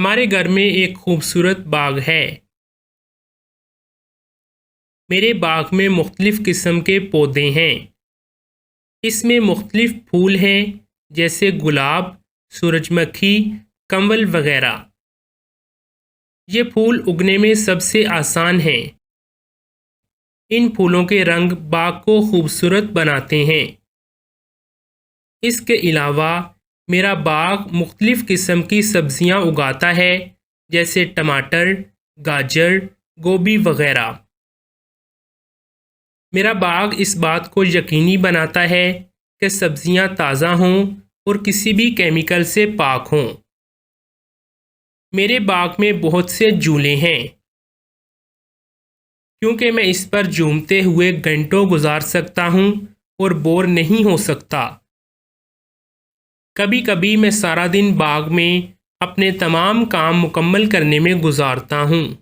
ہمارے گھر میں ایک خوبصورت باغ ہے۔ میرے باغ میں مختلف قسم کے پودے ہیں۔ اس میں مختلف پھول ہیں جیسے گلاب، سورج مکھی، کنول وغیرہ۔ یہ پھول اگنے میں سب سے آسان ہیں۔ ان پھولوں کے رنگ باغ کو خوبصورت بناتے ہیں۔ اس کے علاوہ میرا باغ مختلف قسم کی سبزیاں اگاتا ہے جیسے ٹماٹر، گاجر، گوبھی وغیرہ۔ میرا باغ اس بات کو یقینی بناتا ہے کہ سبزیاں تازہ ہوں اور کسی بھی کیمیکل سے پاک ہوں۔ میرے باغ میں بہت سے جھولے ہیں کیونکہ میں اس پر جھومتے ہوئے گھنٹوں گزار سکتا ہوں اور بور نہیں ہو سکتا۔ کبھی کبھی میں سارا دن باغ میں اپنے تمام کام مکمل کرنے میں گزارتا ہوں۔